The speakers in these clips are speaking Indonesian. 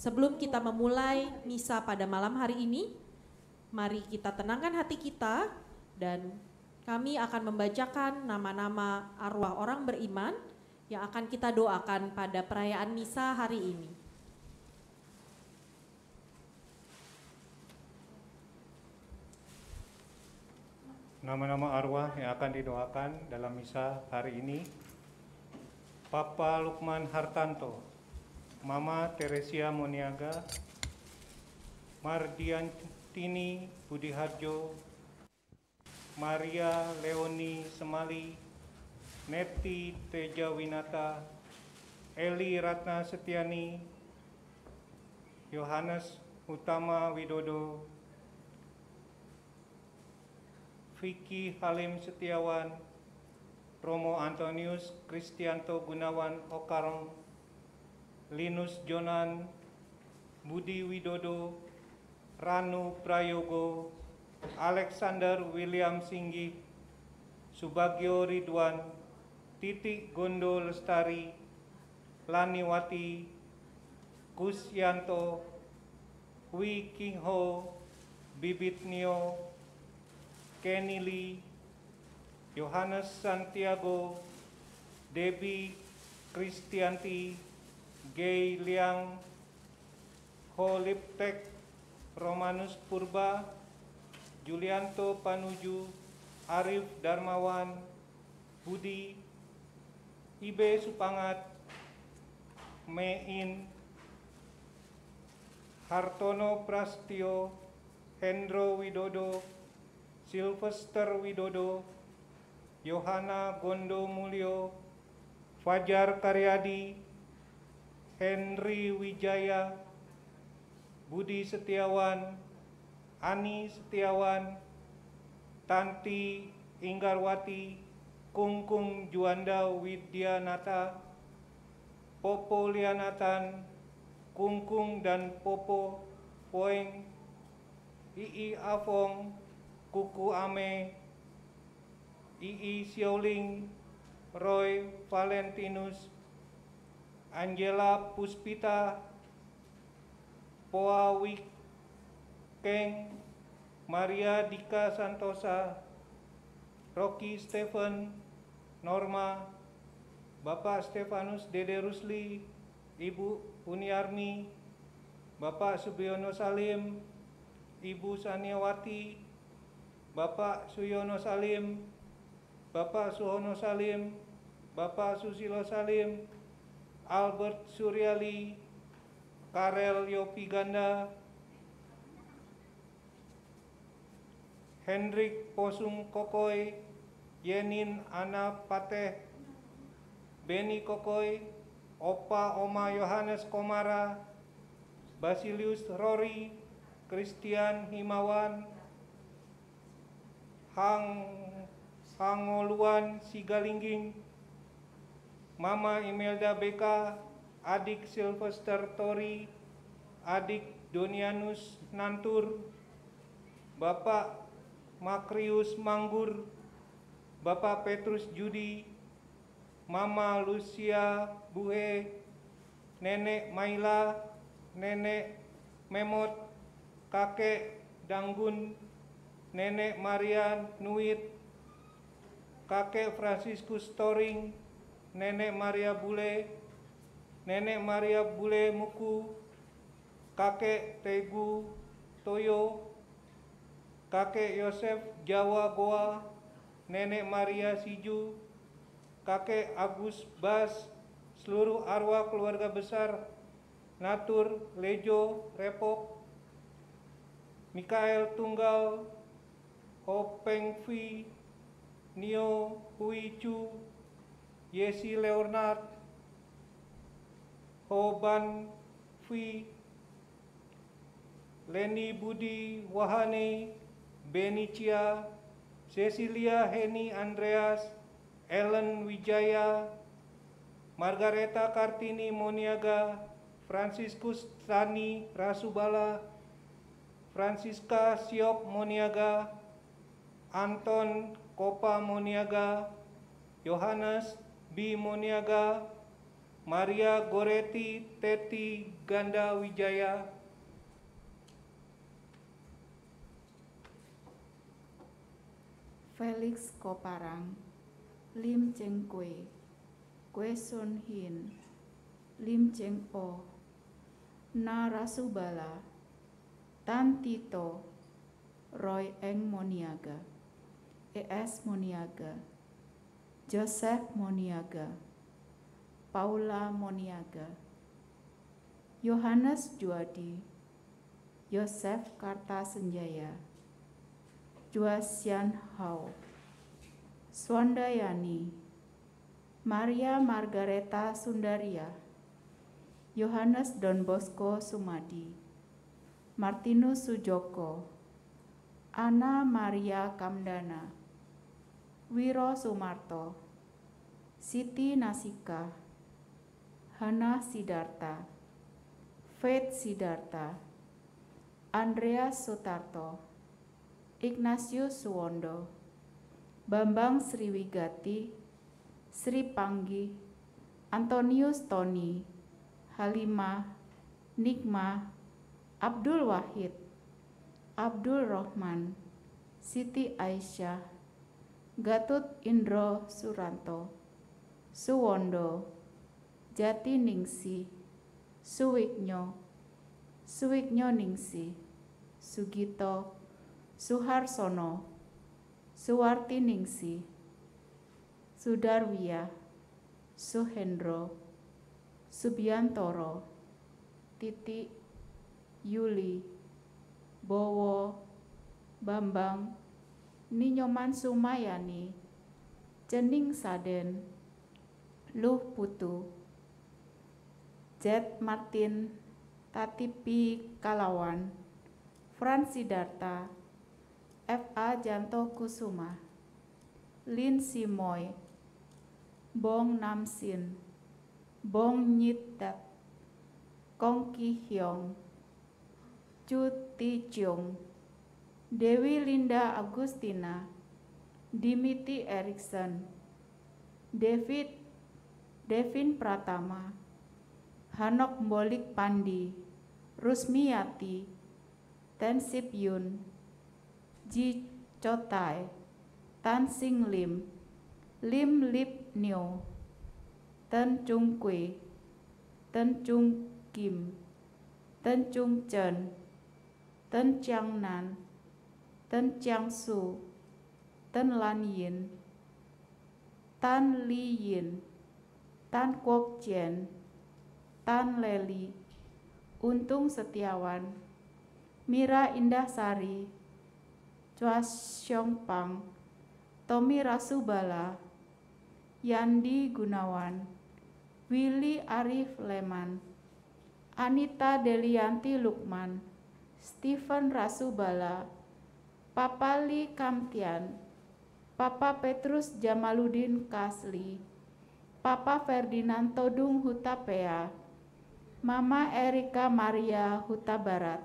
Sebelum kita memulai misa pada malam hari ini, mari kita tenangkan hati kita dan kami akan membacakan nama-nama arwah orang beriman yang akan kita doakan pada perayaan misa hari ini. Nama-nama arwah yang akan didoakan dalam misa hari ini: Papa Lukman Hartanto, Mama Teresia Moniaga, Mardiantini Budiharjo, Maria Leoni Semali, Neti Teja Winata, Eli Ratna Setiani, Yohanes Utama Widodo, Vicky Halim Setiawan, Romo Antonius Kristianto Gunawan Okarong, Linus Jonan, Budi Widodo, Ranu Prayogo, Alexander William Singgih, Subagio Ridwan, Titik Gondo Lestari, Laniwati, Kusyanto, Wi Kingho, Bibit Nio, Kenny Lee, Yohanes Santiago, Debbie Kristianti, Gay Liang, Ho Liptek, Romanus Purba, Julianto Panuju, Arif Darmawan, Budi, Ibe Supangat, Mein, Hartono Prastio, Hendro Widodo, Sylvester Widodo, Yohana Gondo Mulyo, Fajar Karyadi, Henry Wijaya, Budi Setiawan, Ani Setiawan, Tanti Inggarwati, Kungkung Juanda Widyanata, Popo Lianatan, Kungkung dan Popo Poeng, Ii Afong, Kuku Ame, Ii Sioling, Roy Valentinus, Angela Puspita, Poa Wikeng, Maria Dika Santosa, Rocky Stephen, Norma, Bapak Stefanus Dede Rusli, Ibu Uniarmi, Bapak Subiono Salim, Ibu Saniawati, Bapak Suyono Salim, Bapak Suhono Salim, Bapak Susilo Salim, Albert Suryali, Karel Yopi Ganda, Hendrik Posung Kokoy, Yenin Ana Pateh, Beni Kokoy, Opa Oma Yohanes Komara, Basilius Rory, Christian Himawan, Hangoluan Sigalingging, Mama Imelda Beka, Adik Sylvester Tori, Adik Donianus Nantur, Bapak Makrius Manggur, Bapak Petrus Judi, Mama Lucia Buhe, Nenek Maila, Nenek Memot, Kakek Danggun, Nenek Maria Nuit, Kakek Franciscus Toring, Nenek Maria Bule, Nenek Maria Bule Muku, Kakek Tegu Toyo, Kakek Yosef Jawa Goa, Nenek Maria Siju, Kakek Agus Bas, seluruh arwah keluarga besar Natur Lejo Repok, Mikael Tunggal, Ho Peng Fi, Nio Hui Chu, Yesi Leonard, Ho Ban Fi, Leni Budi Wahane, Beni Chia, Cecilia Heni Andreas, Ellen Wijaya, Margareta Kartini Moniaga, Franciscus Tani Rasubala, Francisca Siok Moniaga, Anton Kopa Moniaga, Yohanes B. Moniaga, Maria Goretti Teti Ganda Wijaya, Felix Koparang, Lim Cheng Kwe, Kwe Sun Hin, Lim Cheng O, Na Rasubala, Tan Tito, Roy Eng Moniaga, ES Moniaga, Joseph Moniaga, Paula Moniaga, Yohanes Juadi, Yosef Kartasenjaya, Juasian Hao, Swandayani, Maria Margareta Sundaria, Yohanes Don Bosco Sumadi, Martinus Sujoko, Ana Maria Kamdana, Wiro Sumarto, Siti Nasika, Hana Sidarta, Faith Sidarta, Andreas Sutarto, Ignatius Suwondo, Bambang Sriwigati, Sri Panggi, Antonius Tony, Halimah, Nikmah, Abdul Wahid, Abdul Rohman, Siti Aisyah, Gatut Indro Suranto, Suwondo, Jati Ningsi, Suwiknyo, Suwiknyo Ningsi, Sugito, Suharsono, Suwarti Ningsi, Sudarwia, Suhendro, Subiantoro, Titi, Yuli, Bowo, Bambang, Ninyoman Sumayani, Cening Saden, Luh Putu, Jet Martin, Tatipi Kalawan, Fran Sidarta, F.A. Janto Kusuma, Lin Simoy, Bong Namsin, Bong Nyit Dat, Kong Ki Hyong, Chu Ti Chung, Dewi Linda Agustina, Dimiti Erikson, Devin Pratama, Hanok Mbolik Pandi, Rusmiyati, Tensip Yun, Ji Chotai, Tan Sing Lim, Lim Lip Nyo, Tân Trung Quỳ, Tân Trung Kim, Tân Trung Trần, Tân Trang Nan, Tân Trang Su, Tân Lan Yin, Tan Li Yin, Tan Kwok Chen, Tan Leli, Untung Setiawan, Mira Indah Sari, Chua Xiong Pang, Tommy Rasubala, Yandi Gunawan, Willy Arif Leman, Anita Delianti Lukman, Stephen Rasubala, Papa Li Kamtian, Papa Petrus Jamaludin Kasli, Papa Ferdinand Todung Hutapea, Mama Erika Maria Huta Barat,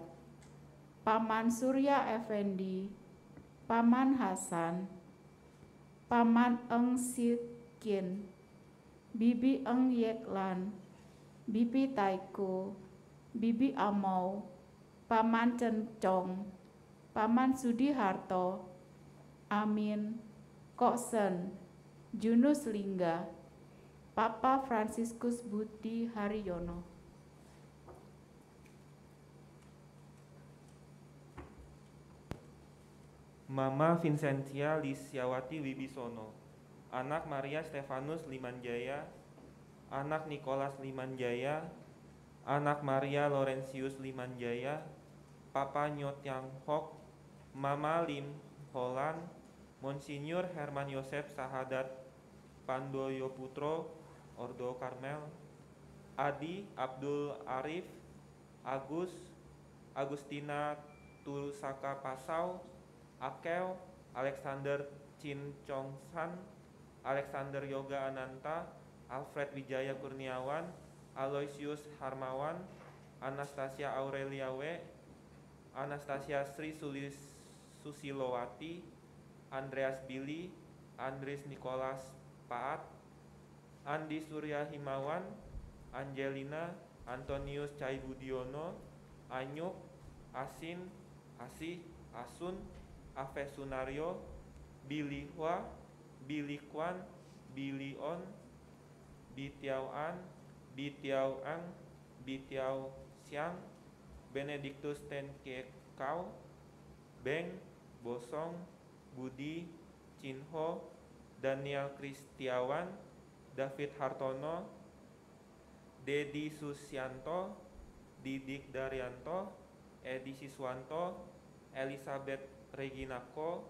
Paman Surya Effendi, Paman Hasan, Paman Eng Sikin, Bibi Eng Yeklan, Bibi Taiko, Bibi Amau, Paman Cencong, Paman Sudiharto, Amin, Koksen, Junus Lingga, Papa Franciscus Budi Haryono. Mama Vincentia Lisyawati Wibisono, anak Maria Stefanus Limanjaya, anak Nikolas Limanjaya, anak Maria Laurentius Limanjaya, Papa Nyo Tiang Hok, Mama Lim Holland, Monsinyur Herman Yosef Sahadat Pandoyo Putro, Ordo Karmel, Adi Abdul Arif, Agustina Tursaka Pasau, Akel, Alexander Chin Chong San, Alexander Yoga Ananta, Alfred Wijaya Kurniawan, Aloysius Harmawan, Anastasia Aurelia W, Anastasia Sri Susilowati, Andreas Billy, Andres Nicholas Paat, Andi Surya Himawan, Angelina, Antonius Cai Budiono, Anyuk, Asin, Asih, Asun, Ave Sunario, Billy Hua, Billy Kwan, Billy On, Bitiao An, Bitiao Ang, Bitiao Siang, Benedictus Ten Kau, Beng, Bosong, Budi, Cinho, Daniel Kristiawan, David Hartono, Dedi Susyanto, Didik Daryanto, Edi Siswanto, Elizabeth Reginako,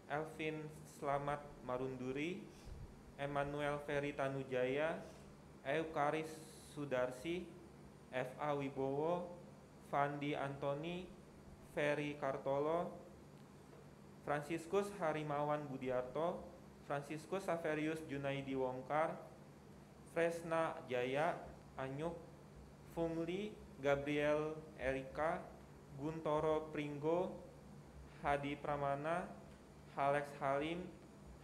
Elvin Slamet Marunduri, Emmanuel Ferry Tanujaya, Eukaris Sudarsi, F.A. Wibowo, Fandi Antoni, Ferry Kartolo, Fransiskus Harimawan Budiarto, Fransiskus Saverius Junaidi Wongkar, Fresna Jaya, Anyuk, Fungli, Gabriel Erika, Guntoro Pringgo, Hadi Pramana, Alex Halim,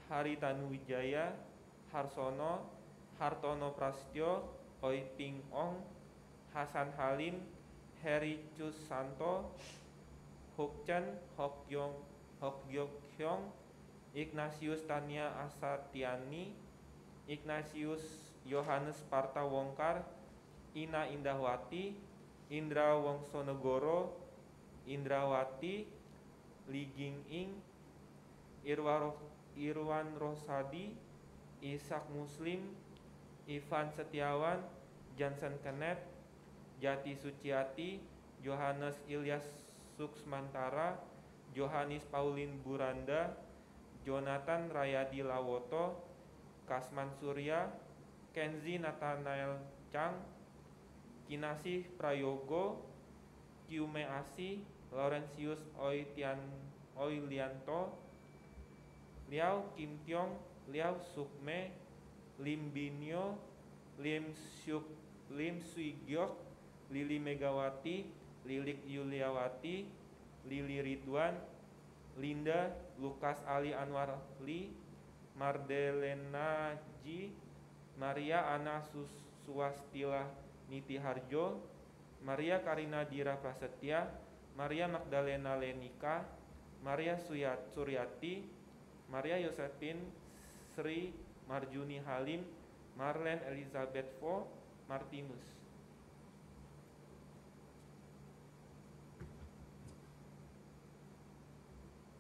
Hari Tanuwijaya, Harsono, Hartono Prastyo, Oi Ping Ong, Hasan Halim, Heri Cusanto, Hokchan, Hokgyok Hyong, Ignatius Tania Asatiani, Ignatius Yohanes Parta Wongkar, Ina Indahwati, Indra Wongsonegoro, Indrawati, Li Ging-ing, Irwan Rosadi, Ishak Muslim, Ivan Setiawan, Johnson Kenneth, Jati Suciati, Johannes Ilyas Suksmantara, Johannes Paulin Buranda, Jonathan Rayadi Lawoto, Kasman Surya, Kenzi Nathanael Chang, Kinasih Prayogo, Kiume Asi, Laurentius Oilianto, Liao Kim Tiong, Liao Sukme, Lim Binyo, Lim Sui Gyok, Lili Megawati, Lilik Yuliawati, Lili Ridwan, Linda, Lukas Ali Anwar Li, Mardelena Ji, Maria Ana Suwastila Niti Harjo, Maria Karina Dira Prasetya, Maria Magdalena Lenika, Maria Suryati, Maria Yosefin Sri Marjuni Halim, Marlene Elizabeth Vo Martinus.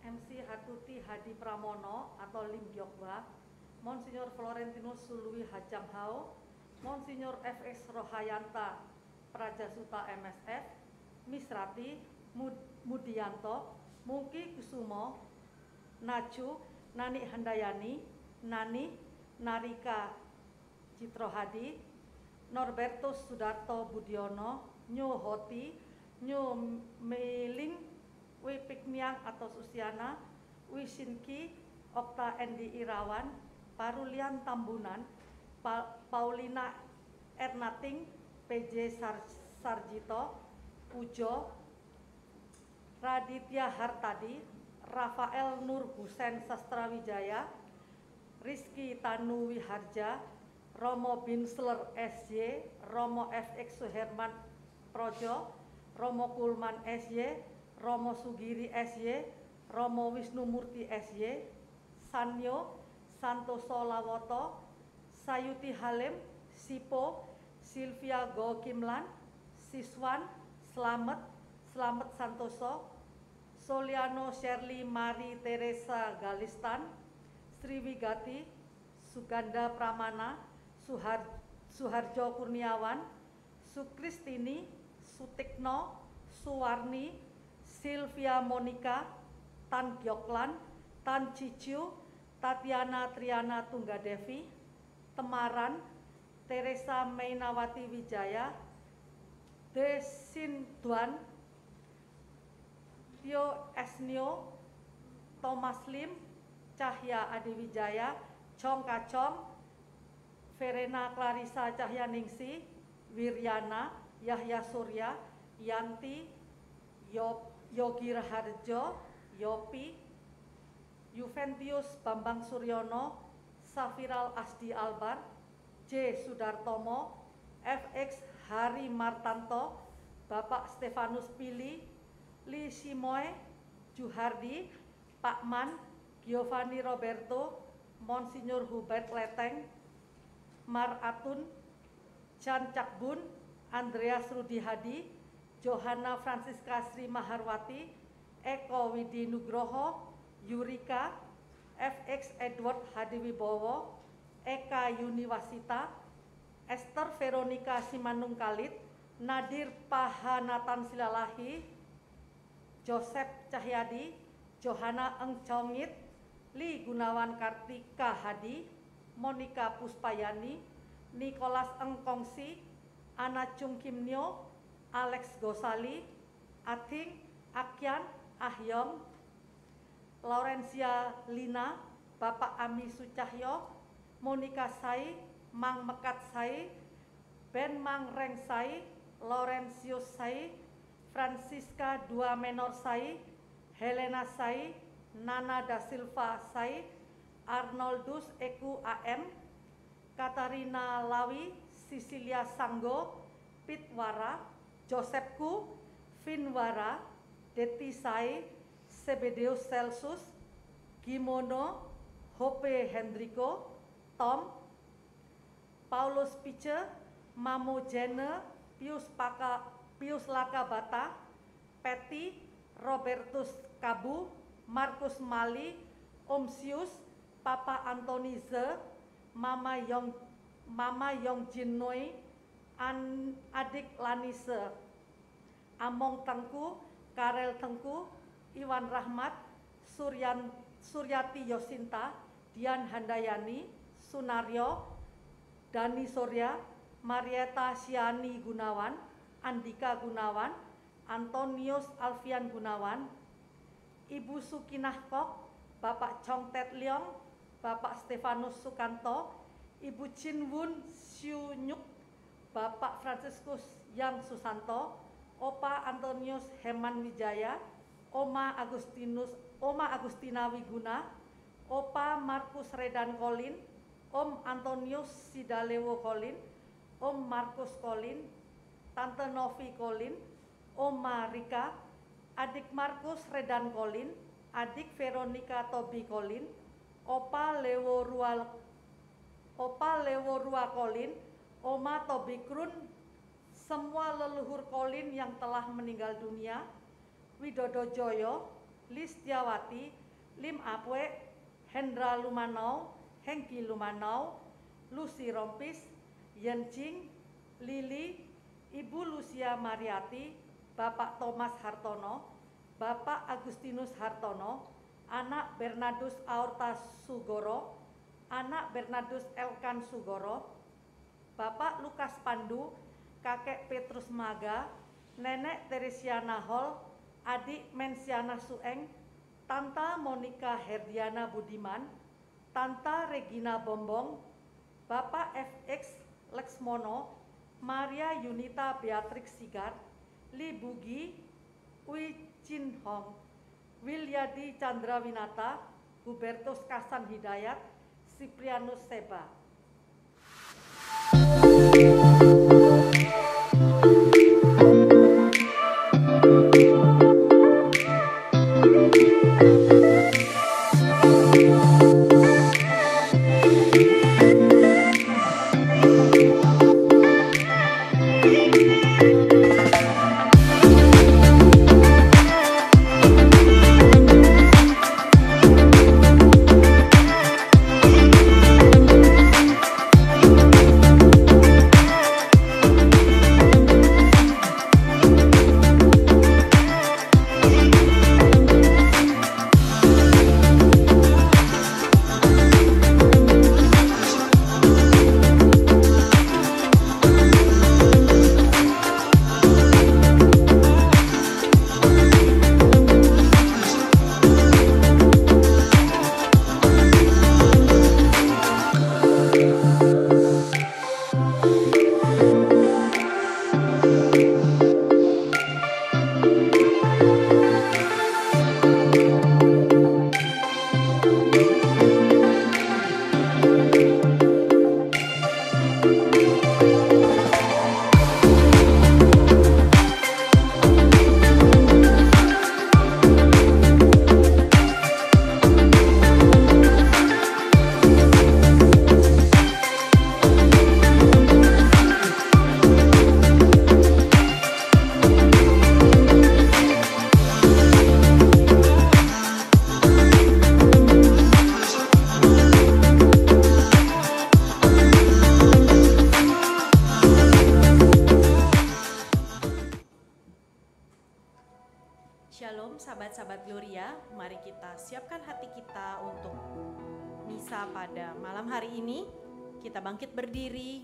MC Hatuti Hadi Pramono atau Lim Gyokba, Monsignor Florentinus Sulwi Hajanghao, Monsignor FX Rohayanta Prajasuta MSF, Misrati Mudianto, Mungki Kusumo, Nacu, Nani Handayani, Nani, Narika Citrohadi, Norbertus Sudarto Budiono, Nyo Hoti, Nyo Meiling, Wipikmiang atau Susiana, Wisinki, Okta Endi Irawan, Parulian Tambunan, Paulina Ernating, PJ Sarjito, Pujo, Raditya Hartadi, Rafael Nur Husen Sastrawijaya, Rizky Tanu Wiharja, Romo Binsler SY, Romo FX Suherman Projo, Romo Kulman SY, Romo Sugiri SY, Romo Wisnu Murti SY, Sanyo, Santoso Lawoto, Sayuti Halim, Sipo, Sylvia Go Kimlan, Siswan, Slamet Santoso, Soliano Shirley Mari Teresa Galistan, Sriwigati, Suganda Pramana, Suharjo Kurniawan, Sukristini, Sutikno, Suwarni, Sylvia Monica, Tan Gyoklan, Tan Cicu, Tatiana Triana Tunggadevi, Temaran, Teresa Mainawati Wijaya, Desin Duan, Tio Esnio, Thomas Lim, Cahya Adiwijaya, Chong Kacong, Verena Clarissa Cahyaningsi, Wiryana, Yahya Surya, Yanti, Yogi Raharjo, Yopi, Juventius Bambang Suryono, Safiral Asdi Albar, J. Sudartomo, FX Hari Martanto, Bapak Stefanus Pili, Li Simoe, Juhardi, Pak Man, Giovanni Roberto, Monsignor Hubert Leteng, Mar Atun, Chan Cakbun, Andreas Rudi Hadi, Johanna Francisca Sri Maharwati, Eko Widi Nugroho, Yurika, FX Edward Hadiwibowo, Eka Yuniwasita, Esther Veronica Simanung Kalit, Nadir Pahanatan Silalahi, Joseph Cahyadi, Johanna Eng Congit, Li Gunawan Kartika Hadi, Monica Puspayani, Nicholas Eng Kongsi, Ana Chung Kim Nyo, Alex Gosali, Ating, Akyan, Ahyong, Laurencia Lina, Bapak Ami Sucahyo, Monica Sai, Mang Mekat Sai, Ben Mang Reng Sai, Laurentius Sai, Francisca Dua Menor Sai, Helena Sai, Nana da Silva Sai, Arnoldus Eku AM, Katarina Lawi, Sisilia Sanggo, Pitwara, Josephku, Finwara, Deti Sai, Sebedeus Celsus, Gimono, Hope Hendriko, Tom, Paulus Pice, Mamo Jene, Pius Laka Bata, Peti, Robertus Kabu, Markus Mali, Om Sius, Papa Antoni Ze, Mama Yong Jinoi, Adik Lanise, Among Tengku, Karel Tengku, Iwan Rahmat, Suryati Yosinta, Dian Handayani, Sunaryo, Dani Surya, Marieta Siani Gunawan, Andika Gunawan, Antonius Alfian Gunawan, Ibu Sukinah Kok, Bapak Chong Tet Leong, Bapak Stefanus Sukanto, Ibu Chin Wun Siu Nyuk, Bapak Franciscus Yang Susanto, Opa Antonius Heman Wijaya, Oma Agustina Wiguna, Opa Markus Redan Kolin, Om Antonius Sidalewo Kolin, Om Markus Kolin, Tante Novi Kolin, Oma Rika, Adik Markus Redan Kolin, Adik Veronica Tobi Kolin, Opa Lewo Rua Kolin, Oma Tobi Krun, semua leluhur Kolin yang telah meninggal dunia, Widodo Joyo, Listiawati, Lim Apwe, Hendra Lumanau, Hengki Lumanau, Lucy Rompis, Yenjing, Lili, Ibu Lucia Mariati, Bapak Thomas Hartono, Bapak Agustinus Hartono, Anak Bernardus Aorta Sugoro, Anak Bernardus Elkan Sugoro, Bapak Lukas Pandu, Kakek Petrus Maga, Nenek Teresiana Hol, Adik Mensiana Sueng, Tanta Monica Herdiana Budiman, Tanta Regina Bombong, Bapak FX Lexmono, Maria Yunita Beatrix Sigar, Li Bugi, Ui Chin Hong, Wilyadi Chandrawinata, Hubertus Kasan Hidayat, Siprianus Seba. Shalom sahabat-sahabat Gloria, mari kita siapkan hati kita untuk misa pada malam hari ini. Kita bangkit berdiri.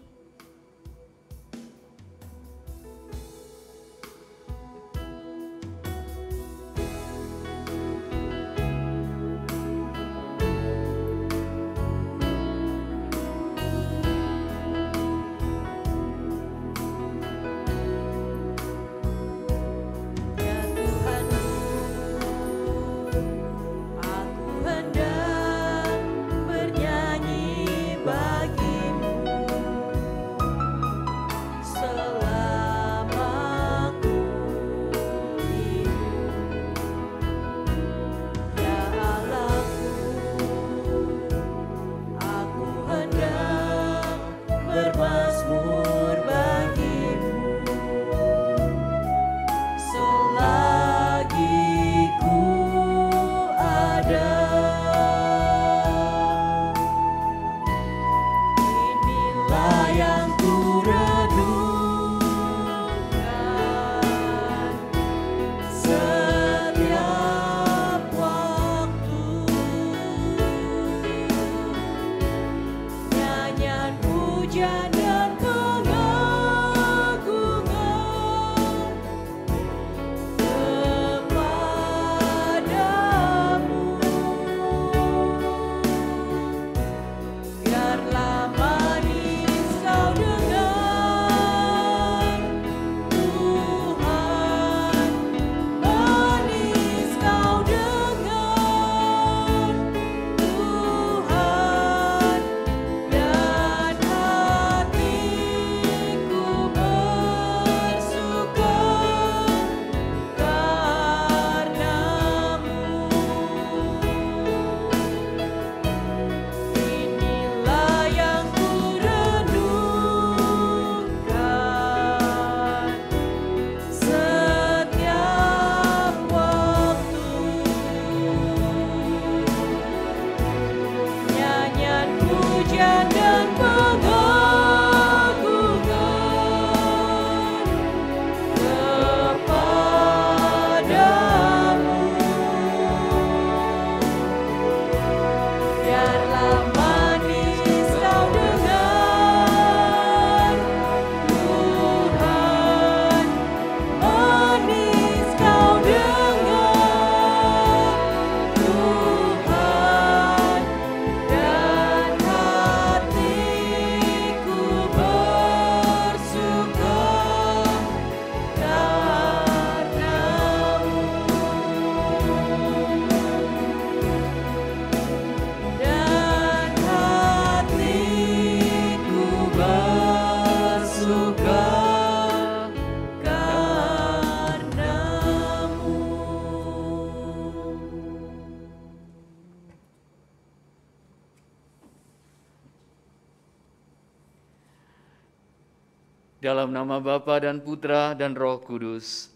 Dalam nama Bapa dan Putra dan Roh Kudus.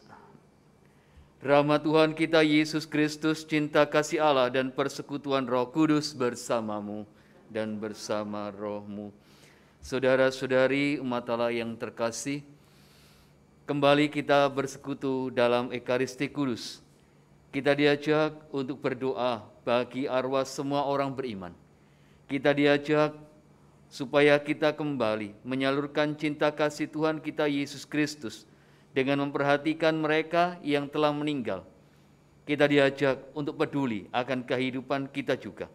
Rahmat Tuhan kita Yesus Kristus, cinta kasih Allah dan persekutuan Roh Kudus bersamamu dan bersama rohmu. Saudara-saudari umat Allah yang terkasih, kembali kita bersekutu dalam Ekaristi Kudus. Kita diajak untuk berdoa bagi arwah semua orang beriman. Kita diajak supaya kita kembali menyalurkan cinta kasih Tuhan kita Yesus Kristus dengan memperhatikan mereka yang telah meninggal. Kita diajak untuk peduli akan kehidupan kita juga.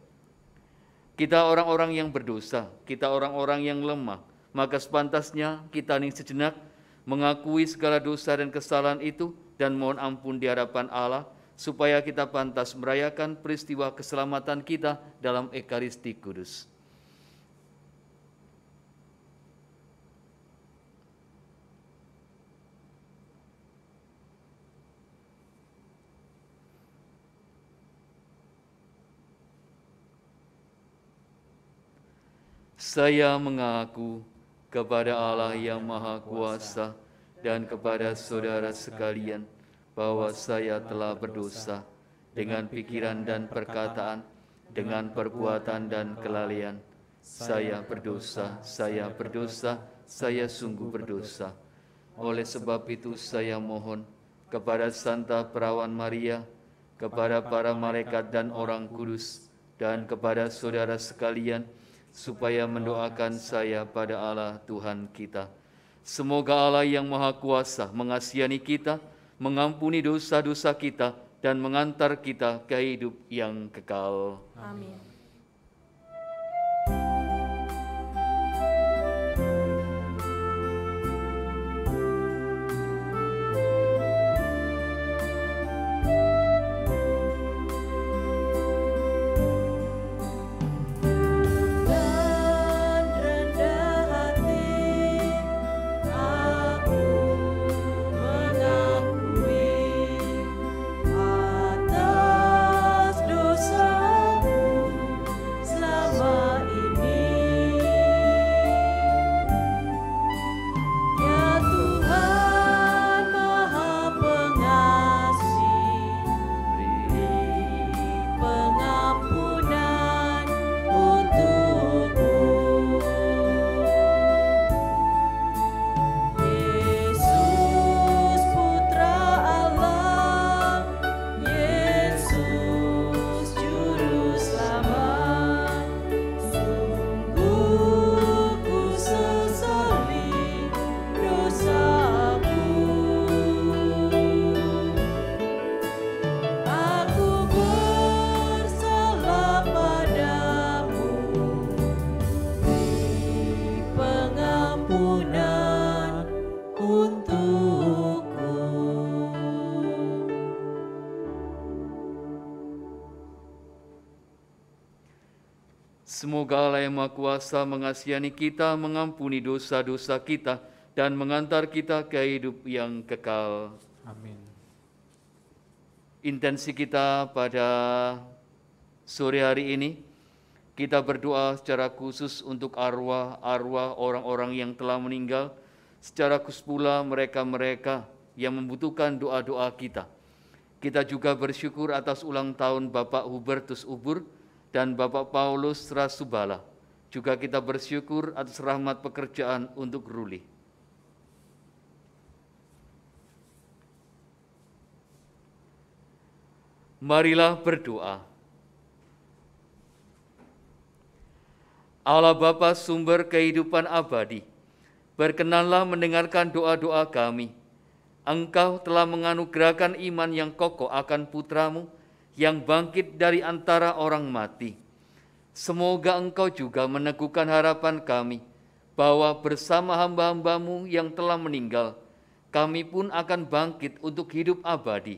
Kita orang-orang yang berdosa, kita orang-orang yang lemah, maka sepantasnya kita hening sejenak mengakui segala dosa dan kesalahan itu dan mohon ampun di hadapan Allah, supaya kita pantas merayakan peristiwa keselamatan kita dalam Ekaristi Kudus. Saya mengaku kepada Allah yang Maha Kuasa dan kepada saudara sekalian bahwa saya telah berdosa dengan pikiran dan perkataan, dengan perbuatan dan kelalaian. Saya berdosa, saya sungguh berdosa. Oleh sebab itu saya mohon, kepada Santa Perawan Maria, kepada para malaikat dan orang kudus, dan kepada saudara sekalian, supaya mendoakan saya pada Allah Tuhan kita. Semoga Allah yang Maha Kuasa mengasihani kita, mengampuni dosa-dosa kita, dan mengantar kita ke hidup yang kekal. Amin. Semoga Allah yang Maha Kuasa mengasihani kita, mengampuni dosa-dosa kita, dan mengantar kita ke hidup yang kekal. Amin. Intensi kita pada sore hari ini, kita berdoa secara khusus untuk arwah-arwah orang-orang yang telah meninggal, secara khusus pula mereka-mereka yang membutuhkan doa-doa kita. Kita juga bersyukur atas ulang tahun Bapak Hubertus Ubur dan Bapak Paulus Rasubala. Juga kita bersyukur atas rahmat pekerjaan untuk Ruli. Marilah berdoa. Allah Bapa sumber kehidupan abadi, berkenanlah mendengarkan doa-doa kami. Engkau telah menganugerahkan iman yang kokoh akan putra-Mu yang bangkit dari antara orang mati. Semoga Engkau juga meneguhkan harapan kami, bahwa bersama hamba-hamba-Mu yang telah meninggal, kami pun akan bangkit untuk hidup abadi.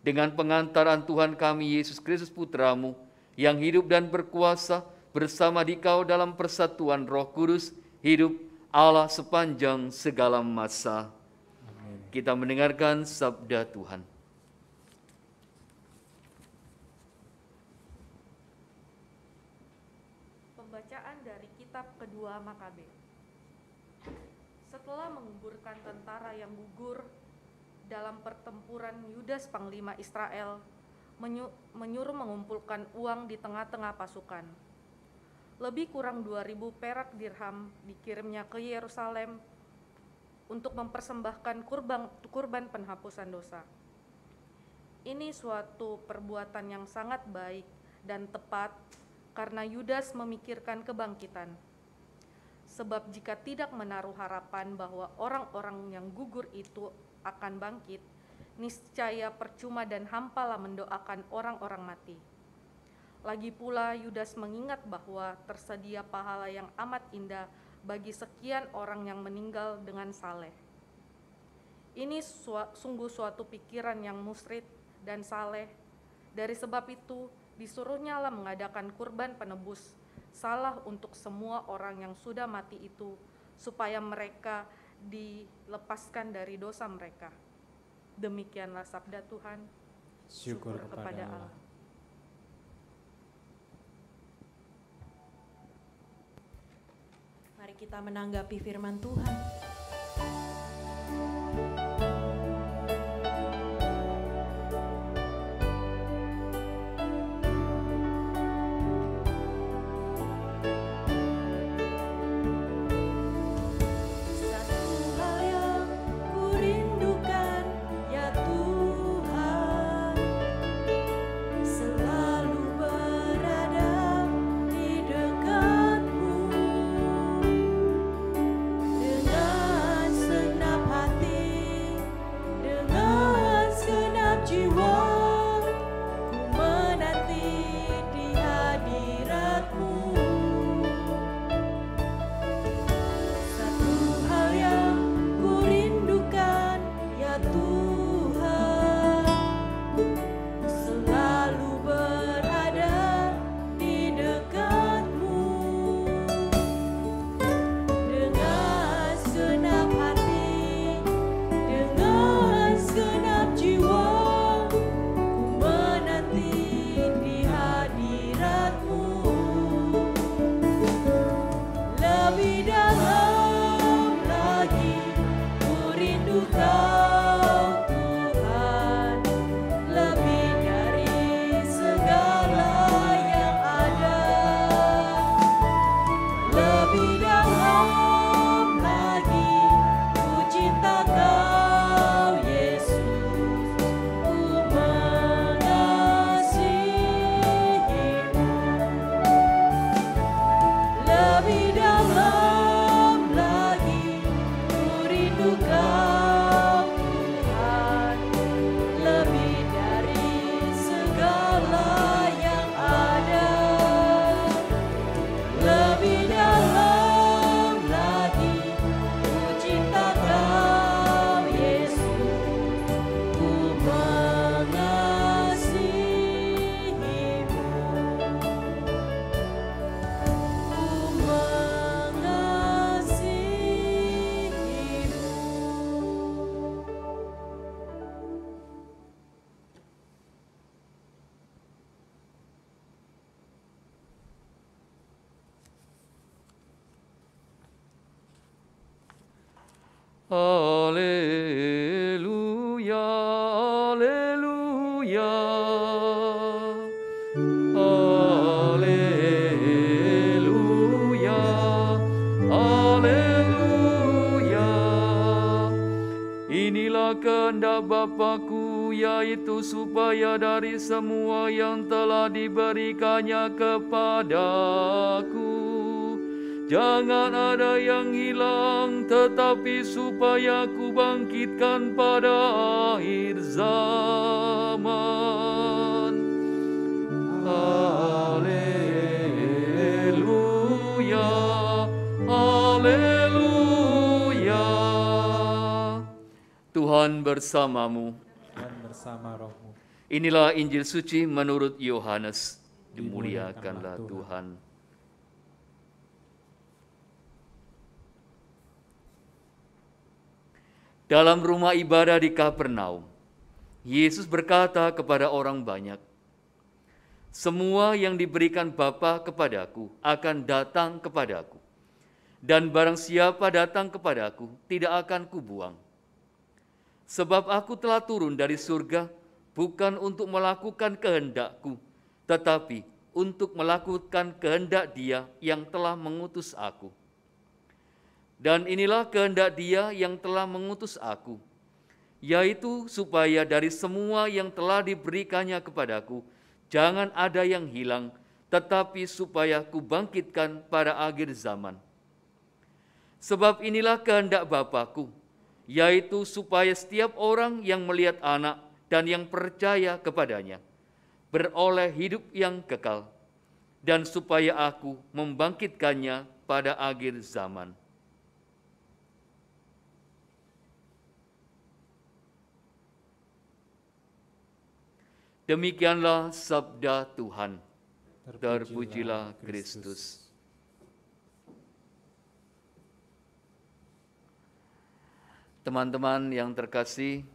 Dengan pengantaran Tuhan kami Yesus Kristus Putra-Mu, yang hidup dan berkuasa bersama Dikau dalam persatuan Roh Kudus, hidup Allah sepanjang segala masa. Amin. Kita mendengarkan sabda Tuhan. Pembacaan dari kitab kedua Makabe. Setelah menguburkan tentara yang gugur dalam pertempuran, Yudas panglima Israel menyuruh mengumpulkan uang di tengah-tengah pasukan. Lebih kurang 2.000 perak dirham dikirimnya ke Yerusalem untuk mempersembahkan kurban penghapusan dosa. Ini suatu perbuatan yang sangat baik dan tepat karena Yudas memikirkan kebangkitan. Sebab jika tidak menaruh harapan bahwa orang-orang yang gugur itu akan bangkit, niscaya percuma dan hampalah mendoakan orang-orang mati. Lagi pula Yudas mengingat bahwa tersedia pahala yang amat indah bagi sekian orang yang meninggal dengan saleh. Ini sungguh suatu pikiran yang musrid dan saleh. Dari sebab itu disuruhnya lah mengadakan kurban penebus salah untuk semua orang yang sudah mati itu, supaya mereka dilepaskan dari dosa mereka. Demikianlah sabda Tuhan. Syukur kepada Allah. Mari kita menanggapi firman Tuhan. Satu hal yang kurindukan, ya Tuhan. Haleluya, haleluya. Haleluya, haleluya. Inilah kehendak Bapa-Ku, yaitu supaya dari semua yang telah diberikannya kepadaku, jangan ada yang hilang, tetapi supaya Ku bangkitkan pada akhir zaman. Haleluya, haleluya. Tuhan bersamamu. Dan bersama rohmu. Inilah Injil suci menurut Yohanes. Dimuliakanlah Dimuliakanlah Tuhan. Dalam rumah ibadah di Kapernaum, Yesus berkata kepada orang banyak, "Semua yang diberikan Bapa kepadaku akan datang kepadaku, dan barang siapa datang kepadaku tidak akan kubuang. Sebab aku telah turun dari surga bukan untuk melakukan kehendak-Ku, tetapi untuk melakukan kehendak Dia yang telah mengutus aku. Dan inilah kehendak Dia yang telah mengutus aku, yaitu supaya dari semua yang telah diberikannya kepadaku, jangan ada yang hilang, tetapi supaya Kubangkitkan pada akhir zaman. Sebab inilah kehendak Bapa-Ku, yaitu supaya setiap orang yang melihat Anak dan yang percaya kepadanya beroleh hidup yang kekal, dan supaya Aku membangkitkannya pada akhir zaman." Demikianlah sabda Tuhan. Terpujilah Kristus. Teman-teman yang terkasih,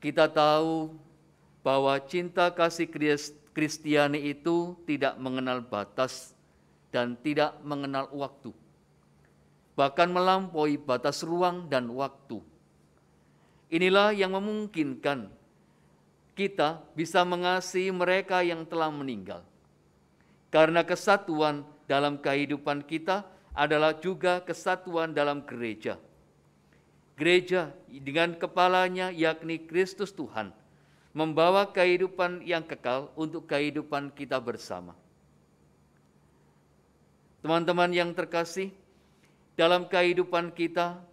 kita tahu bahwa cinta kasih Kristiani itu tidak mengenal batas dan tidak mengenal waktu, bahkan melampaui batas ruang dan waktu. Inilah yang memungkinkan kita bisa mengasihi mereka yang telah meninggal. Karena kesatuan dalam kehidupan kita adalah juga kesatuan dalam gereja. Gereja dengan kepalanya yakni Kristus Tuhan, membawa kehidupan yang kekal untuk kehidupan kita bersama. Teman-teman yang terkasih, dalam kehidupan kita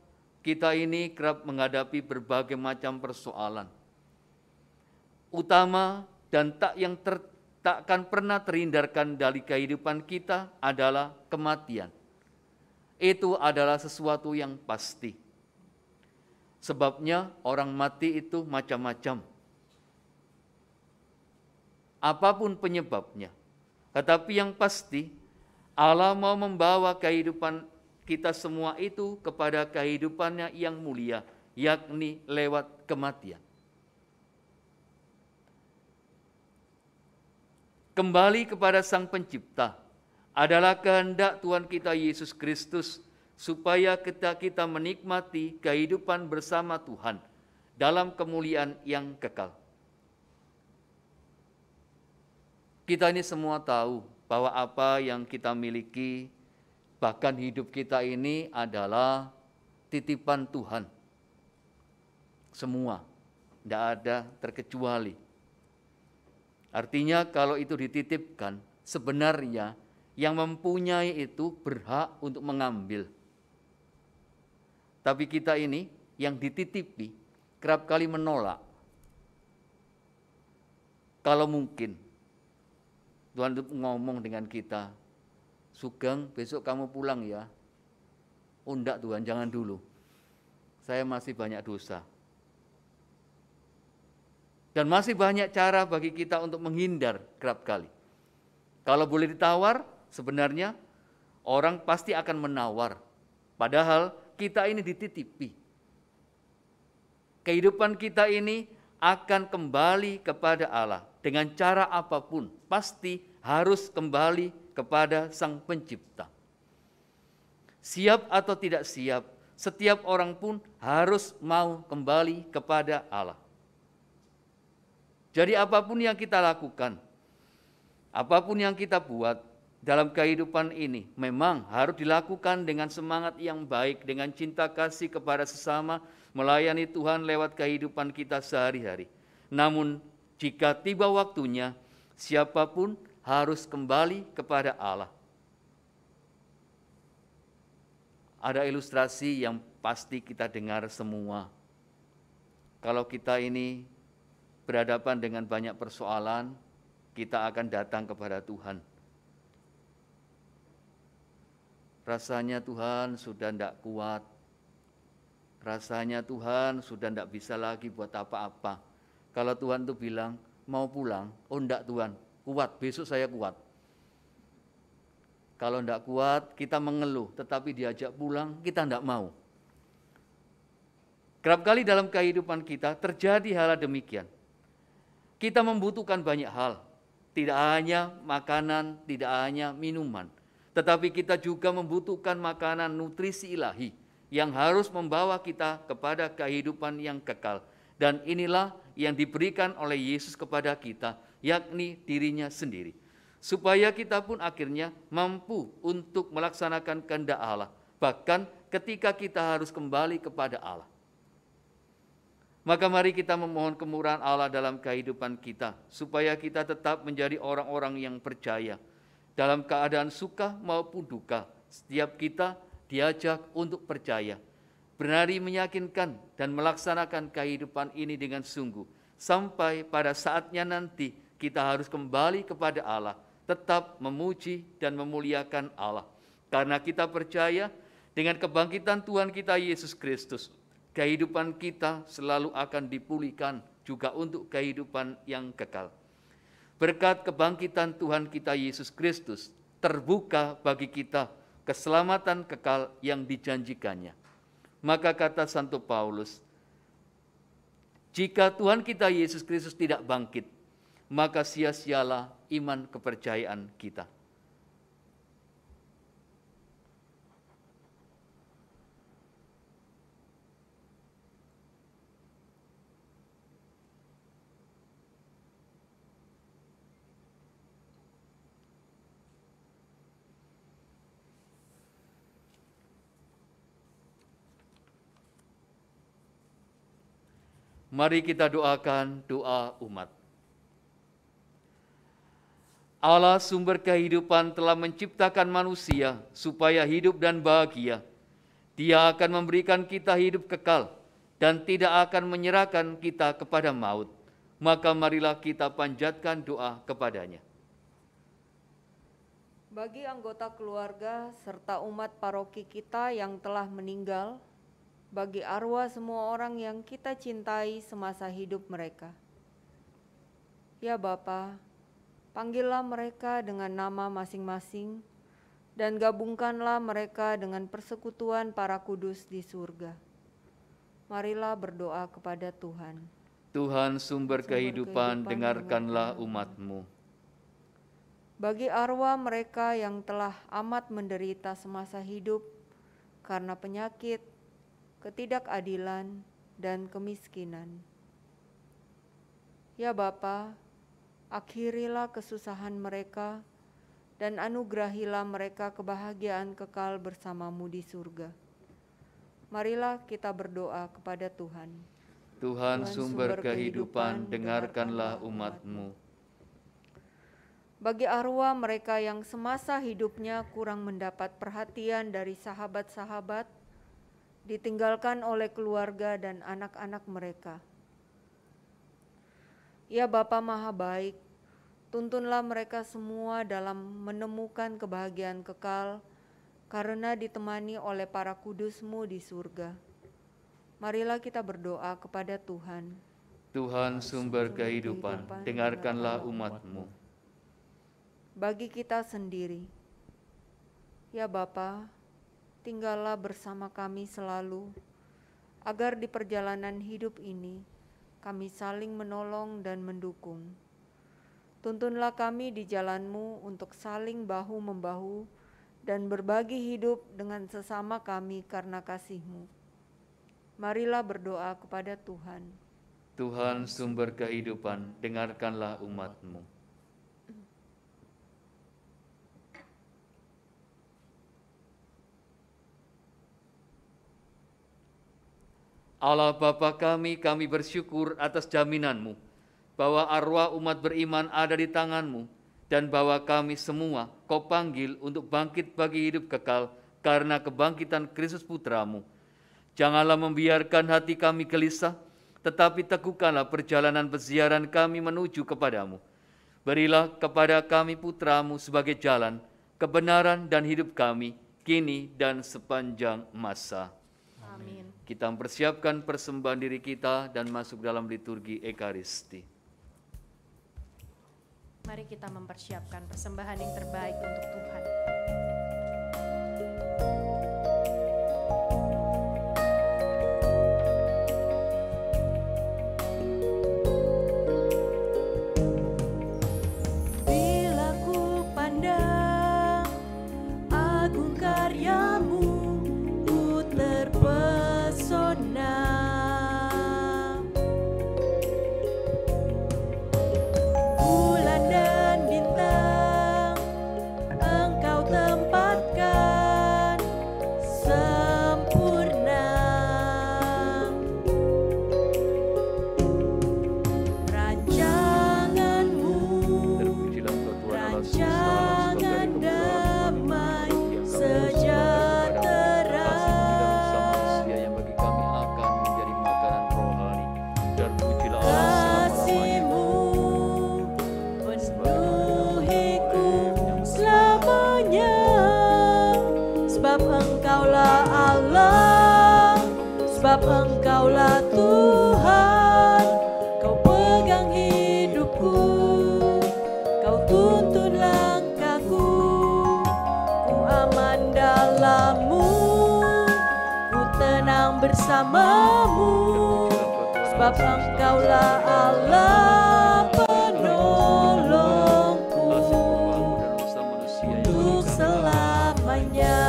ini kerap menghadapi berbagai macam persoalan. Utama dan takkan pernah terhindarkan dari kehidupan kita adalah kematian. Itu adalah sesuatu yang pasti. Sebabnya orang mati itu macam-macam. Apapun penyebabnya. Tetapi yang pasti, Allah mau membawa kehidupan kita semua itu kepada kehidupannya yang mulia, yakni lewat kematian. Kembali kepada Sang Pencipta adalah kehendak Tuhan kita Yesus Kristus, supaya kita menikmati kehidupan bersama Tuhan dalam kemuliaan yang kekal. Kita ini semua tahu bahwa apa yang kita miliki, bahkan hidup kita ini adalah titipan Tuhan. Semua, tidak ada terkecuali. Artinya kalau itu dititipkan, sebenarnya yang mempunyai itu berhak untuk mengambil. Tapi kita ini yang dititipi kerap kali menolak. Kalau mungkin Tuhan ngomong dengan kita, "Sugeng, besok kamu pulang ya." "Oh enggak Tuhan, jangan dulu. Saya masih banyak dosa." Dan masih banyak cara bagi kita untuk menghindar kerap kali. Kalau boleh ditawar, sebenarnya orang pasti akan menawar. Padahal kita ini dititipi. Kehidupan kita ini akan kembali kepada Allah. Dengan cara apapun, pasti harus kembali kepada Sang Pencipta. Siap atau tidak siap, setiap orang pun harus mau kembali kepada Allah. Jadi apapun yang kita lakukan, apapun yang kita buat dalam kehidupan ini memang harus dilakukan dengan semangat yang baik, dengan cinta kasih kepada sesama, melayani Tuhan lewat kehidupan kita sehari-hari. Namun jika tiba waktunya, siapapun harus kembali kepada Allah. Ada ilustrasi yang pasti kita dengar semua. Kalau kita ini berhadapan dengan banyak persoalan, kita akan datang kepada Tuhan. Rasanya Tuhan sudah tidak kuat. Rasanya Tuhan sudah tidak bisa lagi buat apa-apa. Kalau Tuhan tuh bilang, mau pulang, oh enggak Tuhan, kuat, besok saya kuat. Kalau enggak kuat, kita mengeluh, tetapi diajak pulang, kita enggak mau. Kerap kali dalam kehidupan kita terjadi hal demikian. Kita membutuhkan banyak hal, tidak hanya makanan, tidak hanya minuman, tetapi kita juga membutuhkan makanan nutrisi ilahi yang harus membawa kita kepada kehidupan yang kekal. Dan inilah yang diberikan oleh Yesus kepada kita, yakni dirinya sendiri. Supaya kita pun akhirnya mampu untuk melaksanakan kehendak Allah, bahkan ketika kita harus kembali kepada Allah. Maka mari kita memohon kemurahan Allah dalam kehidupan kita, supaya kita tetap menjadi orang-orang yang percaya. Dalam keadaan suka maupun duka, setiap kita diajak untuk percaya, berani meyakinkan dan melaksanakan kehidupan ini dengan sungguh, sampai pada saatnya nanti kita harus kembali kepada Allah, tetap memuji dan memuliakan Allah. Karena kita percaya dengan kebangkitan Tuhan kita Yesus Kristus, kehidupan kita selalu akan dipulihkan juga untuk kehidupan yang kekal. Berkat kebangkitan Tuhan kita Yesus Kristus, terbuka bagi kita keselamatan kekal yang dijanjikannya. Maka kata Santo Paulus, jika Tuhan kita Yesus Kristus tidak bangkit, maka sia-sialah iman kepercayaan kita. Mari kita doakan doa umat. Allah sumber kehidupan telah menciptakan manusia supaya hidup dan bahagia. Dia akan memberikan kita hidup kekal dan tidak akan menyerahkan kita kepada maut. Maka marilah kita panjatkan doa kepadanya. Bagi anggota keluarga serta umat paroki kita yang telah meninggal, bagi arwah semua orang yang kita cintai semasa hidup mereka. Ya Bapa, panggillah mereka dengan nama masing-masing dan gabungkanlah mereka dengan persekutuan para kudus di surga. Marilah berdoa kepada Tuhan. Tuhan sumber kehidupan, dengarkanlah umat-Mu. Bagi arwah mereka yang telah amat menderita semasa hidup karena penyakit, ketidakadilan, dan kemiskinan. Ya Bapa, akhirilah kesusahan mereka dan anugerahilah mereka kebahagiaan kekal bersama-Mu di surga. Marilah kita berdoa kepada Tuhan. Tuhan sumber kehidupan, dengarkanlah umat-Mu. Bagi arwah mereka yang semasa hidupnya kurang mendapat perhatian dari sahabat-sahabat, ditinggalkan oleh keluarga dan anak-anak mereka. Ya Bapa Maha Baik, tuntunlah mereka semua dalam menemukan kebahagiaan kekal karena ditemani oleh para kudus-Mu di surga. Marilah kita berdoa kepada Tuhan. Tuhan sumber kehidupan, dengarkanlah umat-Mu. Bagi kita sendiri, ya Bapa, tinggallah bersama kami selalu, agar di perjalanan hidup ini kami saling menolong dan mendukung. Tuntunlah kami di jalan-Mu untuk saling bahu-membahu dan berbagi hidup dengan sesama kami karena kasih-Mu. Marilah berdoa kepada Tuhan. Tuhan sumber kehidupan, dengarkanlah umat-Mu. Allah Bapa kami bersyukur atas jaminan-Mu bahwa arwah umat beriman ada di tangan-Mu dan bahwa kami semua Kau panggil untuk bangkit bagi hidup kekal karena kebangkitan Kristus Putra-Mu. Janganlah membiarkan hati kami gelisah, tetapi teguhkanlah perjalanan peziaran kami menuju kepadamu. Berilah kepada kami Putra-Mu sebagai jalan, kebenaran dan hidup kami, kini dan sepanjang masa. Amin. Kita mempersiapkan persembahan diri kita dan masuk dalam liturgi Ekaristi. Mari kita mempersiapkan persembahan yang terbaik untuk Tuhan. Bila ku pandang agung karya-Mu, ku terpesona. Bulan dan bintang Engkau tempatkan sempurna. Rancangan-Mu, Terpujilah Engkau Tuhan Allah semesta alam, rancangan damai sejahtera. manusia yang bagi kami akan menjadi makanan rohani. Terpujilah Allah Kasih-Mu penuhiku selamanya, sebab Engkaulah Allah, sebab Engkaulah Tuhan. Kau pegang hidupku, Kau tuntun langkahku, ku aman dalam-Mu, ku tenang bersama-Mu, sebab Engkaulah Allah penolongku untuk selamanya.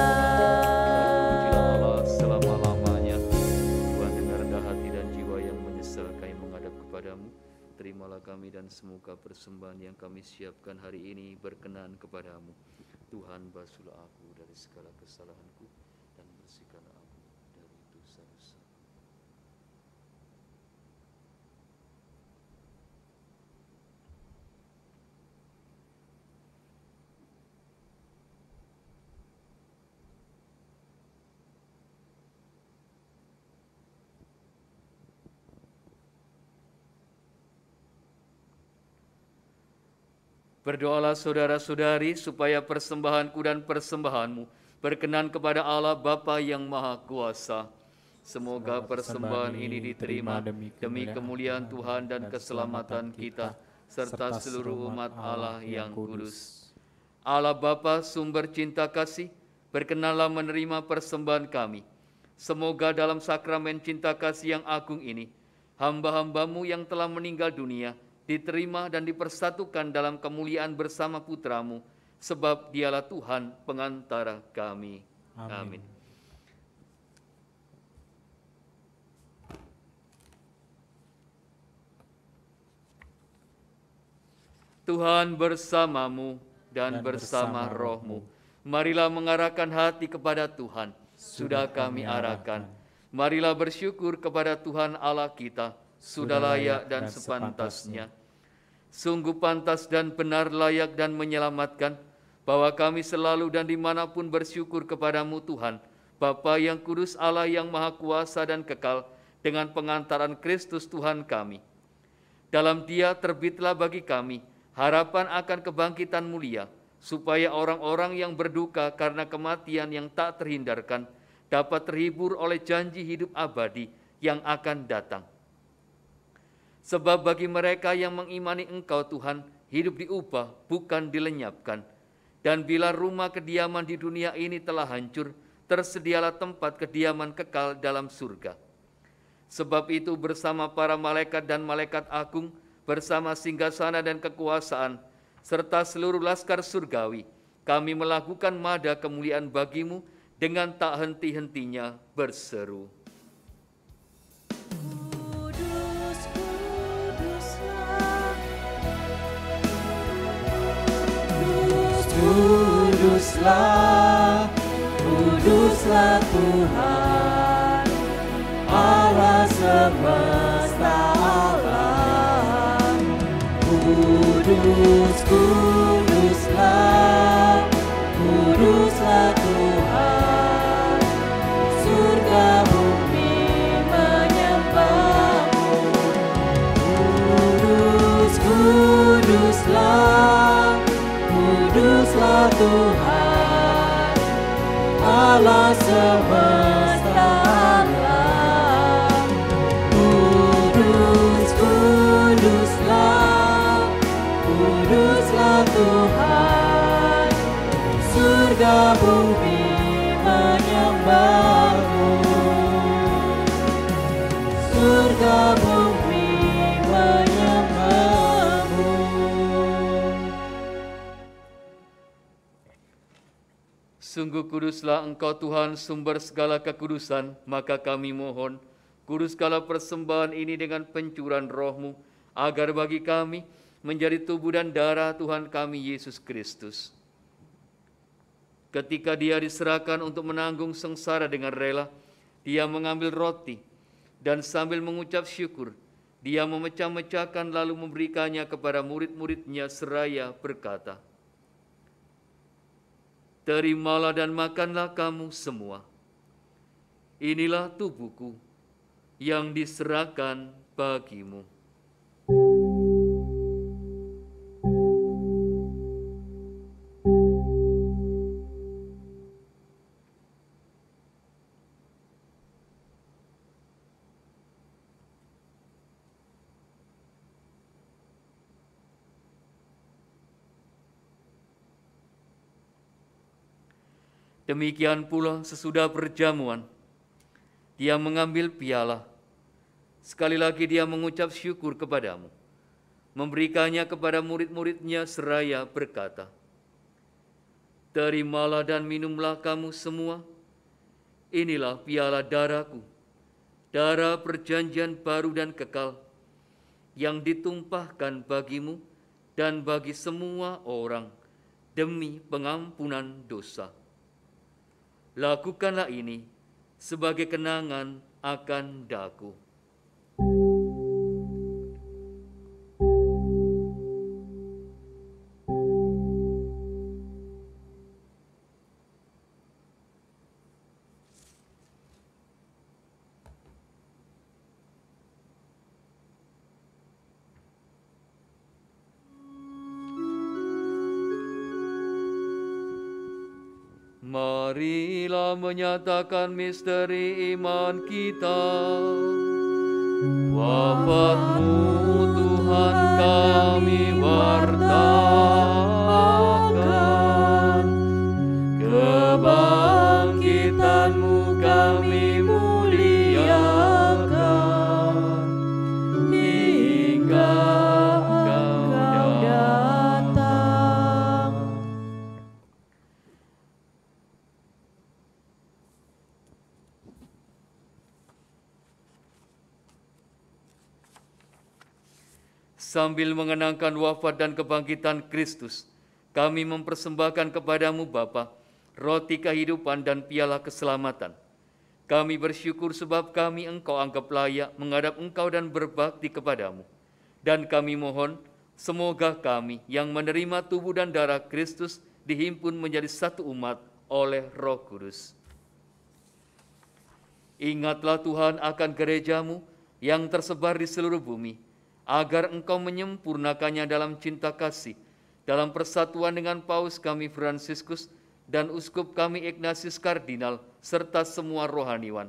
Terpujilah Allah selama-lamanya. Tuhan, dengan rendah hati dan jiwa yang menyesal kami menghadap kepadamu. Terimalah kami dan semoga persembahan yang kami siapkan hari ini berkenan kepadamu. Tuhan, basuhlah aku dari segala kesalahanku dan bersihkanlah aku dari dosa-dosa. Berdoalah saudara-saudari supaya persembahanku dan persembahanmu berkenan kepada Allah Bapa yang Maha Kuasa. Semoga persembahan ini diterima demi kemuliaan Tuhan dan keselamatan kita, serta seluruh umat Allah yang kudus. Allah Bapa sumber cinta kasih, berkenanlah menerima persembahan kami. Semoga dalam sakramen cinta kasih yang agung ini, hamba-hambamu yang telah meninggal dunia diterima dan dipersatukan dalam kemuliaan bersama Putra-Mu, sebab Dialah Tuhan pengantara kami. Amin. Tuhan bersamamu dan bersama rohmu. Marilah mengarahkan hati kepada Tuhan. Sudah kami arahkan. Marilah bersyukur kepada Tuhan Allah kita. Sudah layak dan sepantasnya. Sungguh pantas dan benar, layak dan menyelamatkan, bahwa kami selalu dan dimanapun bersyukur kepadamu Tuhan, Bapa yang kudus, Allah yang maha kuasa dan kekal, dengan pengantaran Kristus Tuhan kami. Dalam Dia terbitlah bagi kami harapan akan kebangkitan mulia, supaya orang-orang yang berduka karena kematian yang tak terhindarkan dapat terhibur oleh janji hidup abadi yang akan datang. Sebab bagi mereka yang mengimani Engkau Tuhan, hidup diubah bukan dilenyapkan. Dan bila rumah kediaman di dunia ini telah hancur, tersedialah tempat kediaman kekal dalam surga. Sebab itu bersama para malaikat dan malaikat agung, bersama singgasana dan kekuasaan, serta seluruh laskar surgawi, kami melakukan mada kemuliaan bagi-Mu dengan tak henti-hentinya berseru. Kudus, kuduslah. Kuduslah, kuduslah Tuhan, Allah semesta alam. Kudus, kuduslah, kuduslah Tuhan, surga bumi menyembah-Mu. Kudus, kuduslah, kuduslah Tuhan, Allah semesta alam. Kudus, kuduslah, kuduslah Tuhan, surga bumi menyembah-Mu. Surga bumi menyembah-Mu. Sungguh kuduslah Engkau Tuhan, sumber segala kekudusan, maka kami mohon, kuduskanlah persembahan ini dengan pencurahan Roh-Mu, agar bagi kami menjadi tubuh dan darah Tuhan kami Yesus Kristus. Ketika Dia diserahkan untuk menanggung sengsara dengan rela, Dia mengambil roti, dan sambil mengucap syukur, Dia memecah-mecahkan lalu memberikannya kepada murid-murid-Nya seraya berkata, "Terimalah dan makanlah kamu semua. Inilah tubuhku yang diserahkan bagimu." Demikian pula sesudah perjamuan, Dia mengambil piala. Sekali lagi Dia mengucap syukur kepadamu, memberikannya kepada murid-murid-Nya seraya berkata, "Terimalah dan minumlah kamu semua. Inilah piala darahku, darah perjanjian baru dan kekal, yang ditumpahkan bagimu dan bagi semua orang demi pengampunan dosa. Lakukanlah ini sebagai kenangan akan daku." Marilah menyatakan misteri iman kita. Wafat-Mu Tuhan kami wartakan, kebangkitan-Mu kami muliakan, hingga Engkau datang. Sambil mengenangkan wafat dan kebangkitan Kristus, kami mempersembahkan kepadamu Bapa, roti kehidupan dan piala keselamatan. Kami bersyukur sebab kami Engkau anggap layak menghadap Engkau dan berbakti kepadamu. Dan kami mohon, semoga kami yang menerima tubuh dan darah Kristus dihimpun menjadi satu umat oleh Roh Kudus. Ingatlah Tuhan akan gereja-Mu yang tersebar di seluruh bumi, agar Engkau menyempurnakannya dalam cinta kasih, dalam persatuan dengan Paus kami Fransiskus dan Uskup kami Ignatius Kardinal, serta semua rohaniwan.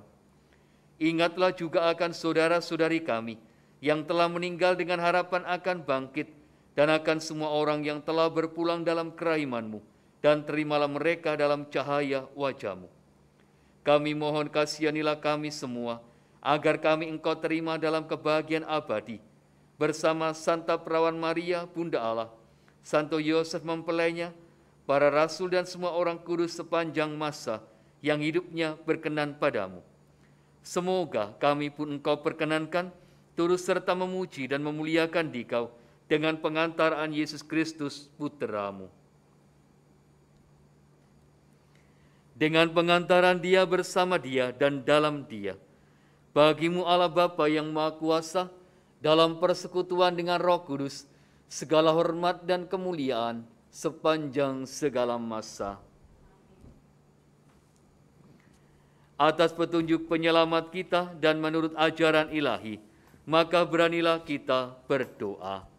Ingatlah juga akan saudara-saudari kami yang telah meninggal dengan harapan akan bangkit, dan akan semua orang yang telah berpulang dalam kerahiman-Mu, dan terimalah mereka dalam cahaya wajah-Mu. Kami mohon kasihanilah kami semua, agar kami Engkau terima dalam kebahagiaan abadi, bersama Santa Perawan Maria, Bunda Allah, Santo Yosef mempelainya, para rasul dan semua orang kudus sepanjang masa yang hidupnya berkenan padamu. Semoga kami pun Engkau perkenankan turut serta memuji dan memuliakan Dikau dengan pengantaran Yesus Kristus Putra-Mu. Dengan pengantaran Dia, bersama Dia, dan dalam Dia, bagi-Mu Allah Bapa yang Maha Kuasa, dalam persekutuan dengan Roh Kudus, segala hormat dan kemuliaan sepanjang segala masa. Atas petunjuk penyelamat kita dan menurut ajaran ilahi, maka beranilah kita berdoa.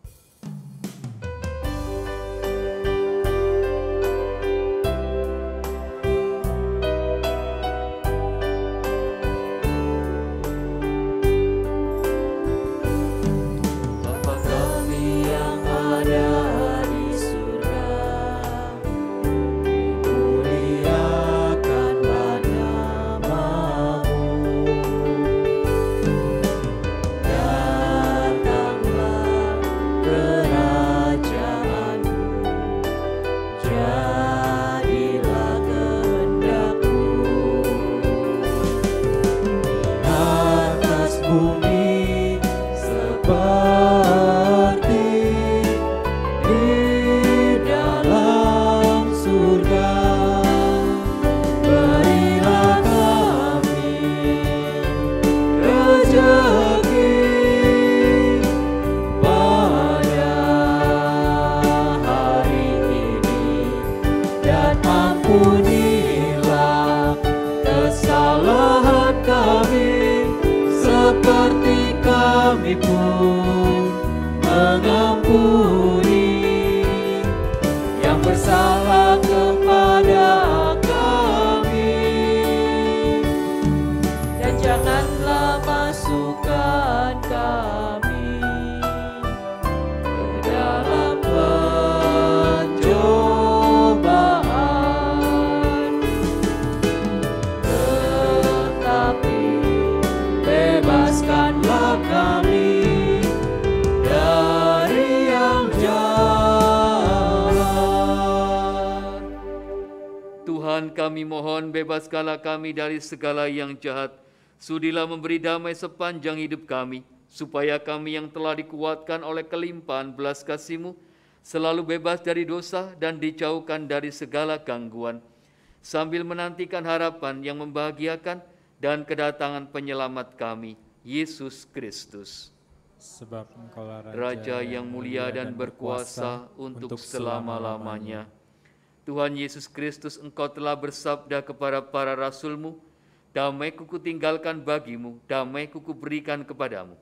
Kami mohon, bebaskanlah kami dari segala yang jahat. Sudilah memberi damai sepanjang hidup kami, supaya kami yang telah dikuatkan oleh kelimpahan belas kasih-Mu, selalu bebas dari dosa dan dijauhkan dari segala gangguan, sambil menantikan harapan yang membahagiakan dan kedatangan penyelamat kami, Yesus Kristus. Sebab Engkaulah Raja yang mulia dan berkuasa untuk selama-lamanya. Tuhan Yesus Kristus, Engkau telah bersabda kepada para rasul-Mu, damai-Ku kutinggalkan bagi-Mu, damai-Ku kuberikan kepadamu.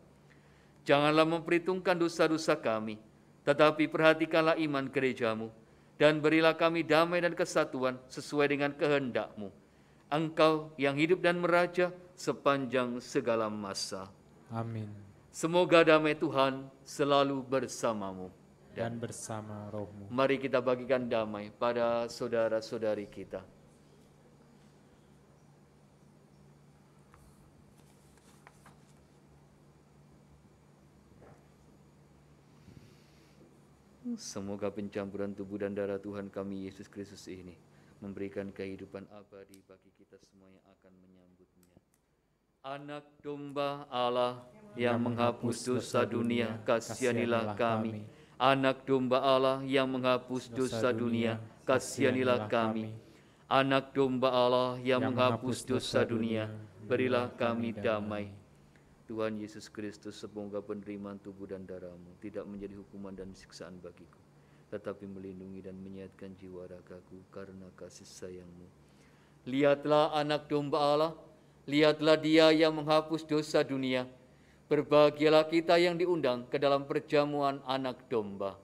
Janganlah memperhitungkan dosa-dosa kami, tetapi perhatikanlah iman gereja-Mu, dan berilah kami damai dan kesatuan sesuai dengan kehendak-Mu. Engkau yang hidup dan meraja sepanjang segala masa. Amin. Semoga damai Tuhan selalu bersamamu dan bersama rohmu. Mari kita bagikan damai pada saudara-saudari kita. Semoga pencampuran tubuh dan darah Tuhan kami Yesus Kristus ini memberikan kehidupan abadi bagi kita semua yang akan menyambutnya. Anak domba Allah yang menghapus dosa dunia, kasihanilah kami. Anak domba Allah yang menghapus dosa dunia, kasihanilah kami. Anak domba Allah yang menghapus dosa dunia, berilah kami damai. Tuhan Yesus Kristus, semoga penerimaan tubuh dan darah-Mu tidak menjadi hukuman dan siksaan bagiku, tetapi melindungi dan menyehatkan jiwa ragaku karena kasih sayang-Mu. Lihatlah anak domba Allah, lihatlah Dia yang menghapus dosa dunia. Berbahagialah kita yang diundang ke dalam perjamuan anak domba.